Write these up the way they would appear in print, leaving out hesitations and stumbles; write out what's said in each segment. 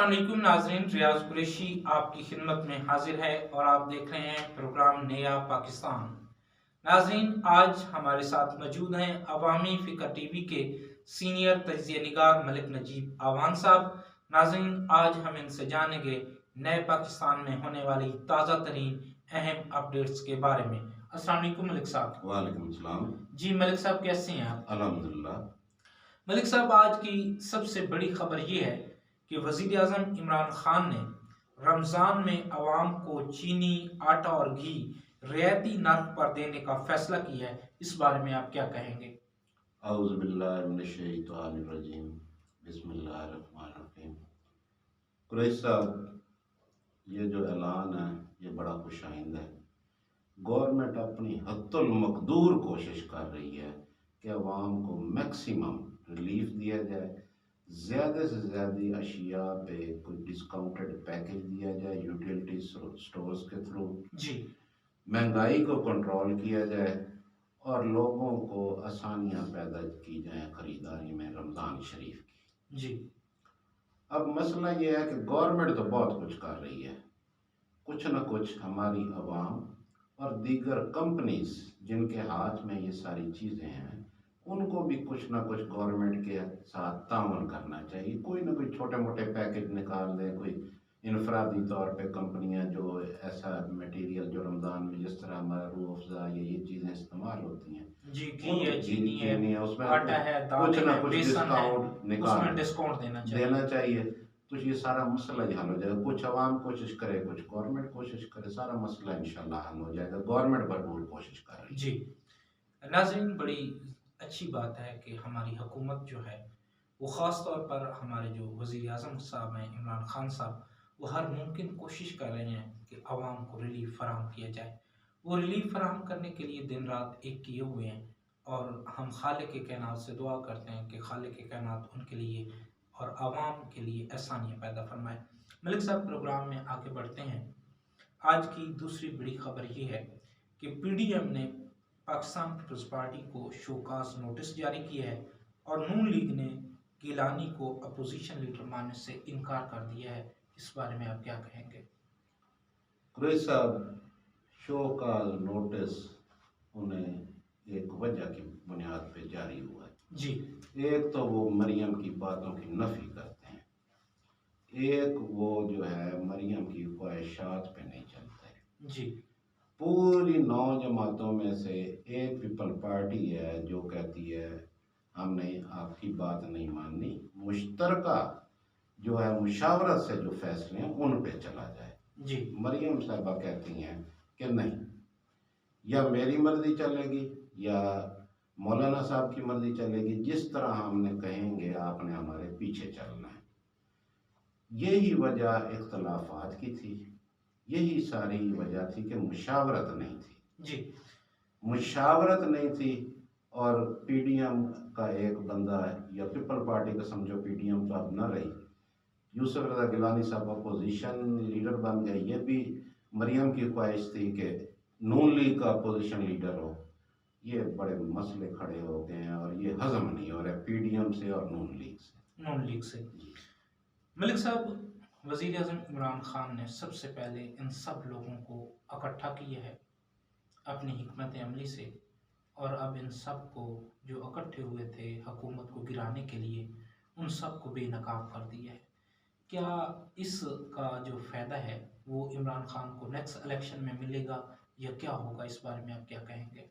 अस्सलाम वालेकुम नाज़रीन, रियाज कुरैशी आपकी खिदमत में हाजिर है और आप देख रहे हैं प्रोग्राम नया पाकिस्तान। नाज़रीन, आज हमारे साथ मौजूद हैं अवामी फ़िक्र टीवी के सीनियर तजिया निगार मलिक नजीब आवान साहब। नाज़रीन, आज हम इनसे जानेंगे नए पाकिस्तान में होने वाली ताज़ा तरीन अहम अपडेट्स के बारे में। अस्सलाम वालेकुम मलिक साहब। वालेकुम सलाम। जी मलिक साहब, कैसे हैं आप? अल्हम्दुलिल्लाह। मलिक साहब, आज की सबसे बड़ी खबर ये है कि वज़ीर आज़म इमरान खान ने रमज़ान में अवाम को चीनी, आटा और घी रियायती नर्ख पर देने का फैसला किया है। इस बारे में आप क्या कहेंगे? औज़ु बिल्लाहि मिनश शैतानिर रजीम। बिस्मिल्लाहिर रहमानिर रहीम। कुरैश साहब, ये जो ऐलान है ये बड़ा खुशाइंद है। गवर्नमेंट अपनी हद्दुल मक़दूर कोशिश कर रही है कि अवाम को मैक्सिमम रिलीफ दिया जाए, ज़्यादा से ज़्यादा अशिया पे कोई डिस्काउंटेड पैकेज दिया जाए यूटिलिटी स्टोर्स के थ्रू, जी। महंगाई को कंट्रोल किया जाए और लोगों को आसानियां पैदा की जाएं खरीदारी में रमज़ान शरीफ की। जी। अब मसला ये है कि गवर्नमेंट तो बहुत कुछ कर रही है, कुछ न कुछ हमारी आवाम और दीगर कंपनीज जिनके हाथ में ये सारी चीज़ें हैं उनको भी कुछ ना कुछ गवर्नमेंट के साथ ताउन करना चाहिए। कोई ना कोई छोटे मोटे पैकेज निकाल दें, कोई इनफरादी तौर पे कंपनियां जो ऐसा मटेरियल जो रमज़ान में जिस तरह हमारा रूह अफ़ज़ा ये चीज़ें इस्तेमाल होती हैं, जी, घी उन है, चीनी है, चीनी है उसमें आटा है, कुछ दालें ना हैं, कुछ बेसन है, डिस्काउंट निकाल उसमें डिस्काउंट देना चाहिए। देना चाहिए। तो ये सारा मसला ही हल हो जाएगा। कुछ अवाम कोशिश करे, कुछ गवर्नमेंट कोशिश करे, सारा मसला इंशाल्लाह हल हो जाएगा। गवर्नमेंट भरपूर कोशिश कर रही है। जी। नाज़रीन, बड़ी अच्छी बात है कि हमारी हुकूमत जो है वो ख़ास तौर पर हमारे जो वज़ीर आज़म साहब हैं इमरान खान साहब, वो हर मुमकिन कोशिश कर रहे हैं कि आवाम को रिलीफ़ फ़राहम किया जाए। वो रिलीफ़ फ़राहम करने के लिए दिन रात एक किए हुए हैं और हम खालिक कायनात से दुआ करते हैं कि खालिक कायनात उनके लिए और आवाम के लिए आसानियाँ पैदा फ़रमाए। मलिक साहब, प्रोग्राम में आगे बढ़ते हैं। आज की दूसरी बड़ी खबर ये है कि पीडीएम ने पाकिस्तान पीपल्स पार्टी को शोकाज नोटिस जारी किया है और नून लीग ने गिलानी को अपोजिशन लीडर मानने से इनकार कर दिया है। इस बारे में आप क्या कहेंगे? कुरैश साहब, शो का नोटिस उन्हें एक वजह की बुनियाद पे जारी हुआ है। जी। एक तो वो मरियम की बातों की नफी करते हैं, एक वो जो है मरियम की ख्वाहिशात पे नहीं चलते। जी। पूरी 9 जमातों में से एक पीपल पार्टी है जो कहती है हमने आपकी बात नहीं माननी, मुश्तरका जो है मुशावरत से जो फैसले हैं उन पे चला जाए। जी। मरियम साहबा कहती हैं कि नहीं, या मेरी मर्जी चलेगी या मौलाना साहब की मर्जी चलेगी, जिस तरह हमने कहेंगे आपने हमारे पीछे चलना है। यही वजह इख्तलाफात की थी, यही सारी वजह थी कि मुशावरत नहीं थी। जी। मुशावरत नहीं थी और पीडीएम का एक बंदा या पीपल पार्टी का समझो पीडीएम तो अब न रही, यूसुफ रज़ा गिलानी साहब अपोजिशन लीडर बन गए। ये भी मरियम की ख्वाहिश थी कि नून लीग का अपोजिशन लीडर हो। ये बड़े मसले खड़े हो गए हैं और ये हजम नहीं हो रहा पीडीएम से और नून लीग से। नून लीग से। मलिक साहब, वज़ीर आज़म इमरान खान ने सबसे पहले इन सब लोगों को इकट्ठा किया है अपनी हिकमत अमली से और अब इन सब को जो इकट्ठे हुए थे हुकूमत को गिराने के लिए, उन सब को बेनकाब कर दिया है। क्या इसका जो फ़ायदा है वो इमरान खान को नेक्स्ट इलेक्शन में मिलेगा या क्या होगा? इस बारे में आप क्या कहेंगे?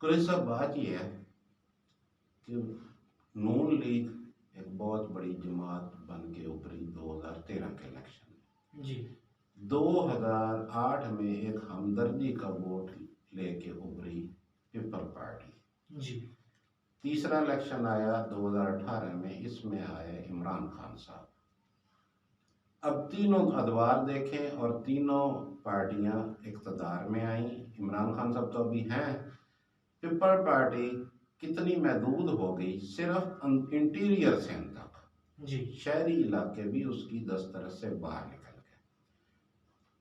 कुरैश साहब, बात यह है कि नून लीग एक बहुत बड़ी जमात बन के उभरी 2013 के इलेक्शन में। जी। 2008 में एक हमदर्दी का वोट लेके उभरी पीपल पार्टी। जी। तीसरा इलेक्शन आया 2018 में, इसमें आए इमरान खान साहब। अब तीनों अदवार देखें और तीनों पार्टियां इक़्तिदार में आई। इमरान खान साहब तो अभी हैं। पीपल पार्टी कितनी महदूद हो गई, सिर्फ इंटीरियर से अंत तक, जी। शहरी इलाके भी उसकी दस्तरस से बाहर निकल गए।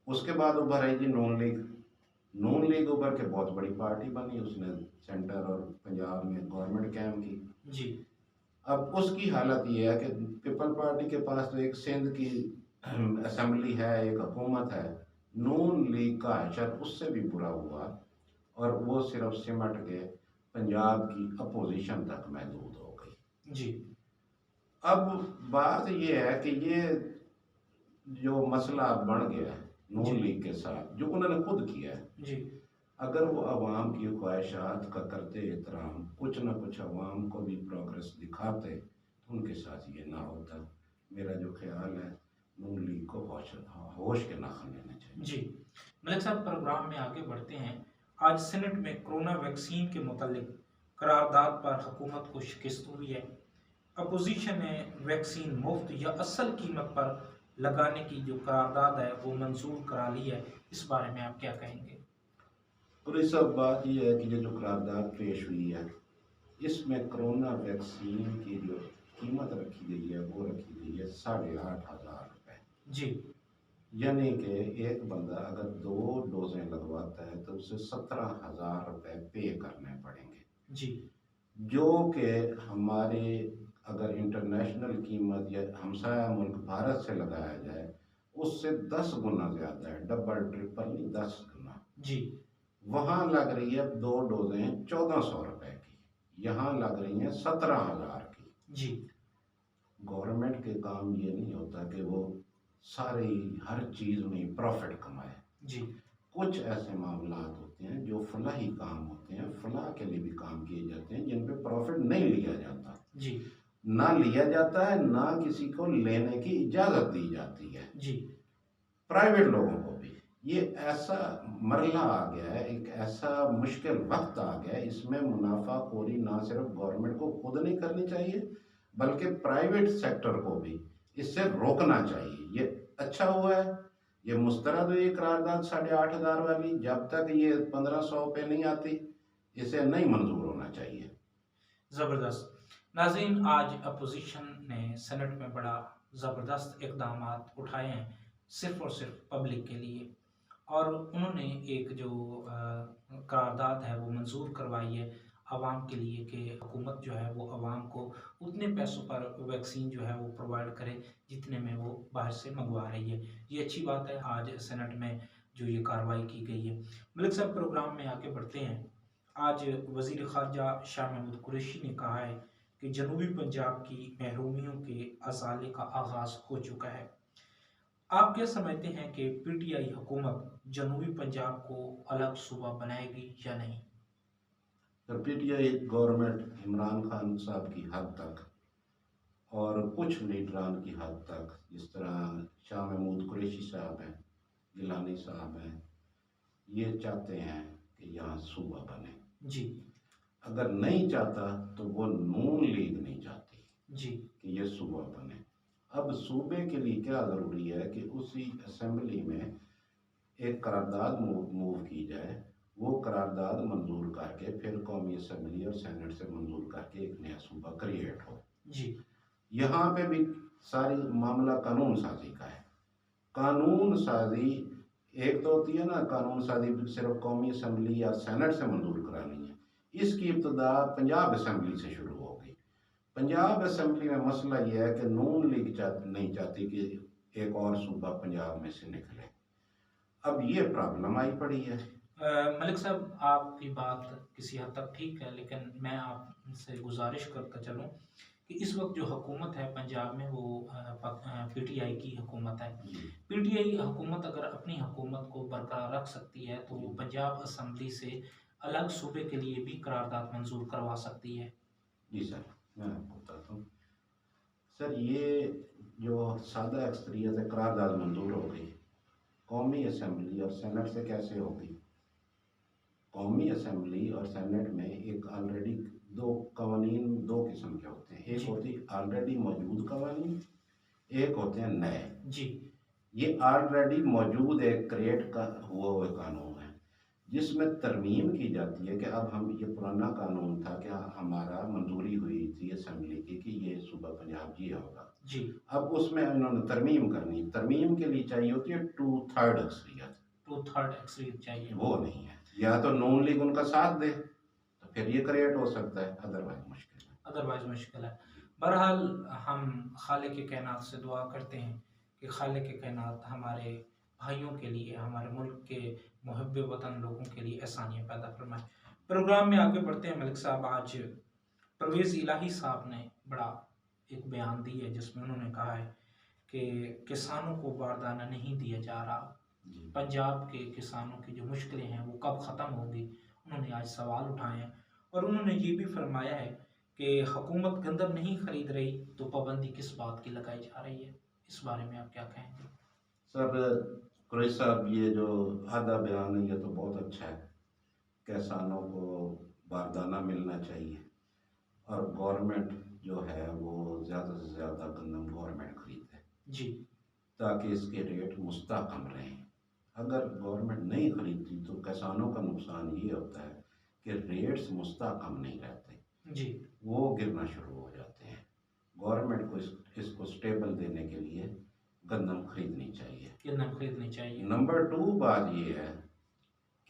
उसके बाद उभर आई जी नून लीग। नून लीग उभर के बहुत बड़ी पार्टी बनी, उसने सेंटर और पंजाब में गवर्नमेंट कायम की। जी। अब उसकी हालत ये है कि पीपल पार्टी के पास तो एक सिंध की असेंबली है, एक हुकूमत है। नून लीग का हशर उससे भी बुरा हुआ और वो सिर्फ सिमट के पंजाब की अपोजिशन तक महदूद हो गई। जी अब बात ये है कि ये जो मसला बन गया है जी नून लीग के साथ, जो उन्होंने खुद किया है, जी अगर वो अवाम की ख्वाहिशात का करते एहतराम, कुछ ना कुछ अवाम को भी प्रोग्रेस दिखाते, तो उनके साथ ये ना होता। मेरा जो ख्याल है, नून लीग को होश के नाखन लेने चाहिए। जी मलिक साहब, प्रोग्राम में आगे बढ़ते हैं। आज सेनेट में कोरोना वैक्सीन के मुतालिक करारदाद पर हुकूमत को शिकस्त हुई है। अपोजिशन ने वैक्सीन मुफ्त या असल कीमत पर लगाने की जो करारदाद है वो मंजूर करा ली है। इस बारे में आप क्या कहेंगे? और इस सब बात ये है कि ये जो करारदाद पेश हुई है, इसमें कोरोना वैक्सीन की जो कीमत रखी गई है वो रखी गई है 8,500 रुपये। जी यानी कि एक बंदा अगर 2 डोजें लगवाता है तो उसे 17,000 रुपये पे करने पड़ेंगे, जी जो कि हमारे अगर इंटरनेशनल कीमत या हमसाया मुल्क भारत से लगाया जाए उससे 10 गुना ज़्यादा है, डबल ट्रिपल नहीं 10 गुना। जी वहाँ लग रही है 2 डोजें 1,400 रुपये की, यहाँ लग रही हैं 17,000 की। जी गवर्नमेंट के काम ये नहीं होता कि वो सारी हर चीज़ में प्रॉफिट कमाए। जी कुछ ऐसे मामला होते हैं जो फलाही काम होते हैं, फलाह के लिए भी काम किए जाते हैं, जिन पे प्रॉफिट नहीं लिया जाता, जी ना लिया जाता है, ना किसी को लेने की इजाज़त दी जाती है। जी प्राइवेट लोगों को भी ये ऐसा मरला आ गया है, एक ऐसा मुश्किल वक्त आ गया है, इसमें मुनाफाखोरी ना सिर्फ गवर्नमेंट को खुद नहीं करनी चाहिए बल्कि प्राइवेट सेक्टर को भी इससे रोकना चाहिए। ये अच्छा हुआ है, ये मुस्तरद हुई करारदाद 8,500 वाली, जब तक ये 1,500 पे नहीं आती इसे नहीं मंजूर होना चाहिए। ज़बरदस्त। नाज़रीन, आज अपोजिशन ने सेनेट में बड़ा ज़बरदस्त इकदाम उठाए हैं, सिर्फ़ और सिर्फ पब्लिक के लिए। और उन्होंने एक जो करारदाद है वो मंजूर करवाई है आवाम के लिए कि हुकूमत जो है वो आवाम को उतने पैसों पर वैक्सीन जो है वो प्रोवाइड करे जितने में वो बाहर से मंगवा रही है। ये अच्छी बात है आज सेनेट में जो ये कार्रवाई की गई है। मलिक साहब, प्रोग्राम में आगे बढ़ते हैं। आज वज़ीर ख़ारजा शाह महमूद कुरैशी ने कहा है कि जनूबी पंजाब की महरूमियों के अज़ाले का आगाज़ हो चुका है। आप क्या समझते हैं कि पीटीआई हुकूमत जनूबी पंजाब को अलग सूबा बनाएगी या नहीं? तो पीटीआई गवर्नमेंट इमरान खान साहब की हद तक और कुछ लीडरान की हद तक, जिस तरह शाह महमूद कुरैशी साहब हैं, गिलानी साहब हैं, ये चाहते हैं कि यहाँ सूबा बने। जी अगर नहीं चाहता तो वो नून लीग नहीं चाहती जी कि ये सूबा बने। अब सूबे के लिए क्या ज़रूरी है कि उसी असेंबली में एक करारदाद मूव की जाए, वो करारदाद मंजूर करके फिर कौमी असेंबली और सेनेट से मंजूर करके एक नया सूबा क्रिएट हो। जी यहाँ पे भी सारी मामला कानून साजी का है। कानून साजी एक तो होती है ना, कानून साजी सिर्फ कौमी असेंबली या सेनेट से मंजूर करानी है, इसकी इब्तदा पंजाब असेंबली से शुरू हो गई। पंजाब असेंबली में मसला यह है कि नून लीग नहीं चाहती कि एक और सूबा पंजाब में से निकले। अब ये प्रॉब्लम आई पड़ी है। मलिक साहब, आपकी बात किसी हद तक ठीक है, लेकिन मैं आपसे गुजारिश करता चलूँ कि इस वक्त जो हुकूमत है पंजाब में वो पीटीआई की हुकूमत है। पीटीआई हुकूमत अगर अपनी हुकूमत को बरकरार रख सकती है तो वो पंजाब असम्बली से अलग सूबे के लिए भी करारदाद मंजूर करवा सकती है। जी सर, मैं आपको बताता हूँ। सर, ये जो सादा अक्सरियत है करारदाद मंजूर हो गई, कौमी असेंबली और सेनेट से कैसे होगी? कौमी असेंबली और सेनेट में एक ऑलरेडी दो कवानीन, दो किस्म के होते हैं। एक होती ऑलरेडी मौजूद कवानीन, एक होते हैं नए। जी ये ऑलरेडी मौजूद एक क्रिएट का हुआ हुआ कानून है जिसमें तरमीम की जाती है कि अब हम, ये पुराना कानून था कि हमारा मंजूरी हुई थी असेंबली की कि ये सूबा पंजाब जी होगा जी अब उसमें इन्होंने तरमीम करनी, तरमीम के लिए चाहिए होती है 2/3 अक्सरियत। 2/3 अक्सरियत चाहिए। वो नहीं है, या तो नून लीग उनका साथ दे तो फिर ये क्रिएट हो सकता है, अदरवाइज मुश्किल है। अदरवाइज मुश्किल है। बहरहाल हम खालिक कायनात से दुआ करते हैं कि खालिक कायनात हमारे भाइयों के लिए, हमारे मुल्क के मुहब्बे वतन लोगों के लिए आसानियाँ पैदा फरमाए। प्रोग्राम में आगे बढ़ते हैं मलिक साहब। आज परवेज़ इलाही साहब ने बड़ा एक बयान दी है जिसमें उन्होंने कहा है कि किसानों को बारदाना नहीं दिया जा रहा, पंजाब के किसानों की जो मुश्किलें हैं वो कब ख़त्म होंगी। उन्होंने आज सवाल उठाए हैं और उन्होंने ये भी फरमाया है कि हुकूमत गंदम नहीं खरीद रही तो पाबंदी किस बात की लगाई जा रही है। इस बारे में आप क्या कहेंगे? सर कुरैशी साहब, ये जो आधा बयान है ये तो बहुत अच्छा है। किसानों को बारदाना मिलना चाहिए और गवर्नमेंट जो है वो ज़्यादा से ज़्यादा गंदम गवर्नमेंट खरीदे जी, ताकि इसके रेट मुस्तकम रहें। अगर गवर्नमेंट नहीं खरीदती तो किसानों का नुकसान ये होता है कि रेट्स मुस्तकम नहीं रहते जी, वो गिरना शुरू हो जाते हैं। गवर्नमेंट को इसको स्टेबल देने के लिए गंदम खरीदनी चाहिए। गंदम खरीदनी चाहिए। नंबर 2 बात ये है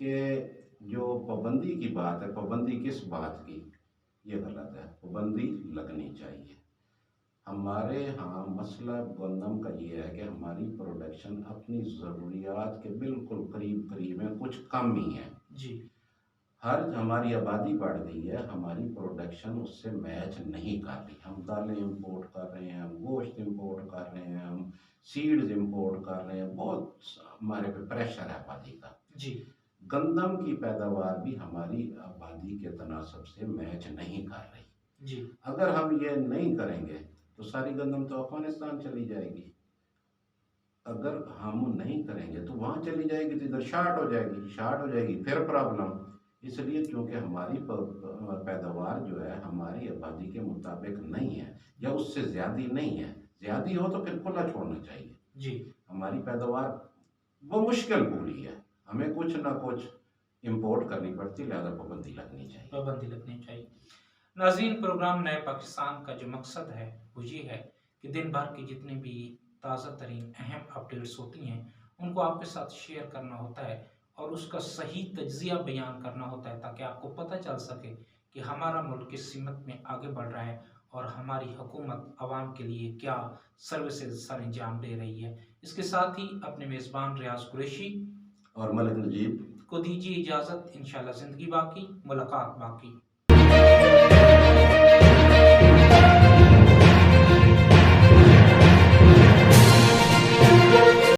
कि जो पाबंदी की बात है, पाबंदी किस बात की, ये गलत है। पाबंदी लगनी चाहिए। हमारे यहाँ मसला गंदम का ये है कि हमारी प्रोडक्शन अपनी ज़रूरियात के बिल्कुल करीब करीब है, कुछ कम ही है जी, हमारी आबादी बढ़ गई है, हमारी प्रोडक्शन उससे मैच नहीं कर रही। हम दालें इंपोर्ट कर रहे हैं, हम गोश्त इंपोर्ट कर रहे हैं, हम सीड्स इंपोर्ट कर रहे हैं, बहुत हमारे पे प्रेशर है आबादी का। जी, गंदम की पैदावार भी हमारी आबादी के तनासब से मैच नहीं कर रही। जी, अगर हम ये नहीं करेंगे तो सारी गंदम तो अफगानिस्तान चली जाएगी। अगर हम नहीं करेंगे तो वहाँ चली जाएगी तो इधर शार्ट हो जाएगी, फिर प्रॉब्लम। इसलिए क्योंकि हमारी पैदावार जो है हमारी आबादी के मुताबिक नहीं है या उससे ज़्यादा नहीं है। ज़्यादा हो तो फिर खुला छोड़ना चाहिए। जी, हमारी पैदावार वो मुश्किल पूरी है, हमें कुछ ना कुछ इंपोर्ट करनी पड़ती, लिहाजा पाबंदी लगनी चाहिए। पाबंदी लगनी चाहिए। नाज़रीन, प्रोग्राम नए पाकिस्तान का जो मकसद है वो ये है कि दिन भर की जितनी भी ताज़ा तरीन अहम अपडेट्स होती हैं उनको आपके साथ शेयर करना होता है और उसका सही तज्ज़िया बयान करना होता है ताकि आपको पता चल सके कि हमारा मुल्क किस सिमत में आगे बढ़ रहा है और हमारी हुकूमत आवाम के लिए क्या सर्विसेज सर अंजाम दे रही है। इसके साथ ही अपने मेज़बान रियाज कुरैशी और मलिक नजीब को दीजिए इजाज़त। इंशाल्लाह ज़िंदगी बाकी, मुलाकात बाकी।